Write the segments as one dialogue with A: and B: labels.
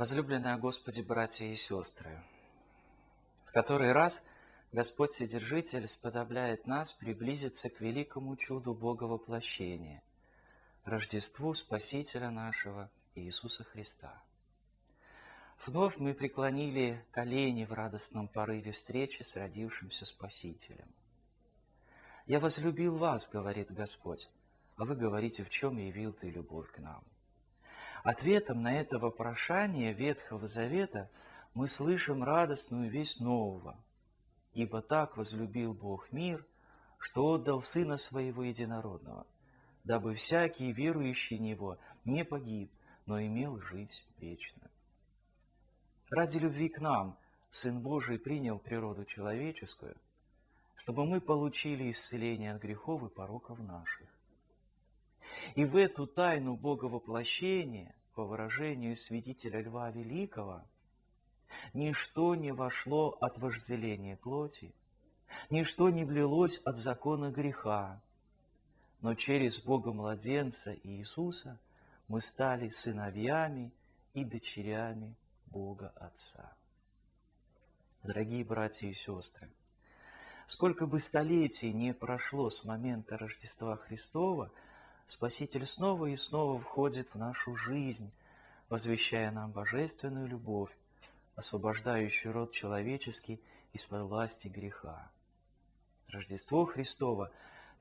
A: Возлюбленные Господи, братья и сестры, в который раз Господь Вседержитель сподобляет нас приблизиться к великому чуду Бога воплощения, Рождеству Спасителя нашего Иисуса Христа. Вновь мы преклонили колени в радостном порыве встречи с родившимся Спасителем. «Я возлюбил вас, — говорит Господь, — а вы говорите, в чем явил ты любовь к нам». Ответом на это вопрошание Ветхого Завета мы слышим радостную весть нового. «Ибо так возлюбил Бог мир, что отдал Сына Своего Единородного, дабы всякий, верующий в Него, не погиб, но имел жизнь вечную». Ради любви к нам Сын Божий принял природу человеческую, чтобы мы получили исцеление от грехов и пороков наших. И в эту тайну Бога воплощения, по выражению святителя Льва Великого, ничто не вошло от вожделения плоти, ничто не влилось от закона греха, но через Бога-младенца Иисуса мы стали сыновьями и дочерями Бога Отца. Дорогие братья и сестры, сколько бы столетий не прошло с момента Рождества Христова, Спаситель снова и снова входит в нашу жизнь, возвещая нам божественную любовь, освобождающую род человеческий из-под власти греха. Рождество Христово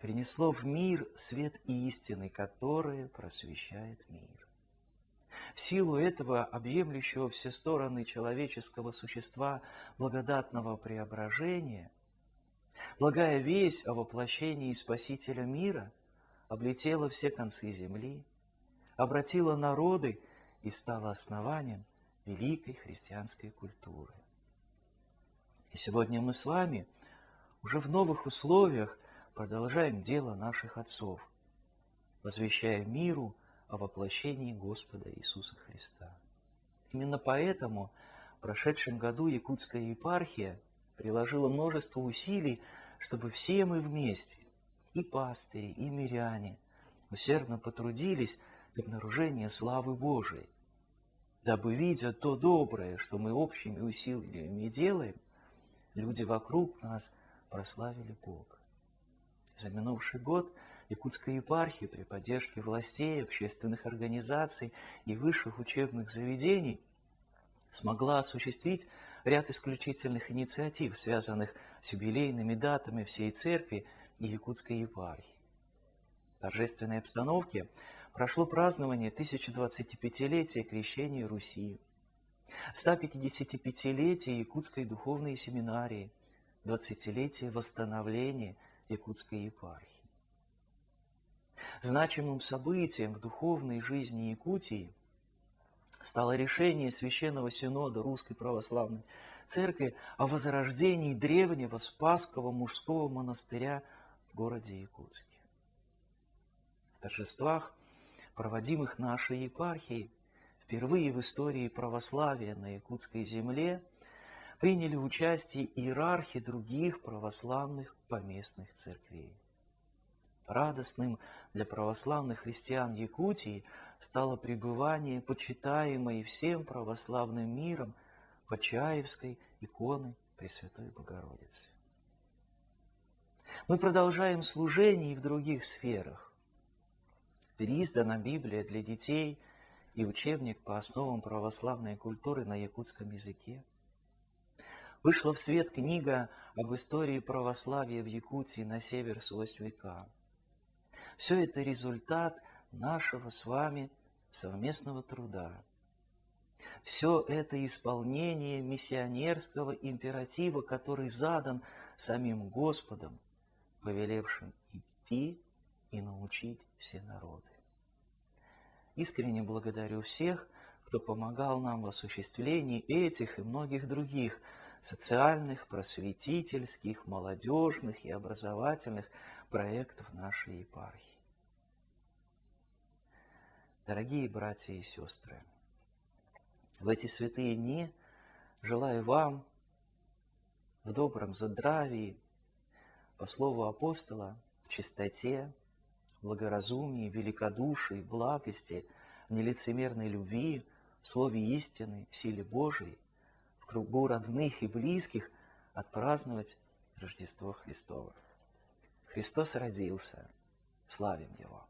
A: принесло в мир свет истины, который просвещает мир. В силу этого объемлющего все стороны человеческого существа благодатного преображения, благая весть о воплощении Спасителя мира облетела все концы земли, обратила народы и стала основанием великой христианской культуры. И сегодня мы с вами уже в новых условиях продолжаем дело наших отцов, возвещая миру о воплощении Господа Иисуса Христа. Именно поэтому в прошедшем году Якутская епархия приложила множество усилий, чтобы все мы вместе, и пастыри, и миряне, усердно потрудились к обнаружению славы Божией, дабы, видя то доброе, что мы общими усилиями делаем, люди вокруг нас прославили Бога. За минувший год Якутская епархия при поддержке властей, общественных организаций и высших учебных заведений смогла осуществить ряд исключительных инициатив, связанных с юбилейными датами всей церкви и Якутской епархии. В торжественной обстановке прошло празднование 1025-летия крещения Руси, 155-летия Якутской духовной семинарии, 20-летия восстановления Якутской епархии. Значимым событием в духовной жизни Якутии стало решение Священного Синода Русской Православной Церкви о возрождении древнего Спасского мужского монастыря в городе Якутске. В торжествах, проводимых нашей епархией, впервые в истории православия на якутской земле приняли участие иерархи других православных поместных церквей. Радостным для православных христиан Якутии стало пребывание почитаемой всем православным миром Почаевской иконы Пресвятой Богородицы. Мы продолжаем служение и в других сферах. Переиздана Библия для детей и учебник по основам православной культуры на якутском языке. Вышла в свет книга об истории православия в Якутии на север сквозь века. Все это результат нашего с вами совместного труда. Все это исполнение миссионерского императива, который задан самим Господом, повелевшим идти и научить все народы. Искренне благодарю всех, кто помогал нам в осуществлении этих и многих других социальных, просветительских, молодежных и образовательных проектов нашей епархии. Дорогие братья и сестры, в эти святые дни желаю вам в добром здравии, по слову апостола, в чистоте, благоразумии, великодушии, благости, в нелицемерной любви, в слове истины, в силе Божией, в кругу родных и близких отпраздновать Рождество Христово. Христос родился. Славим Его!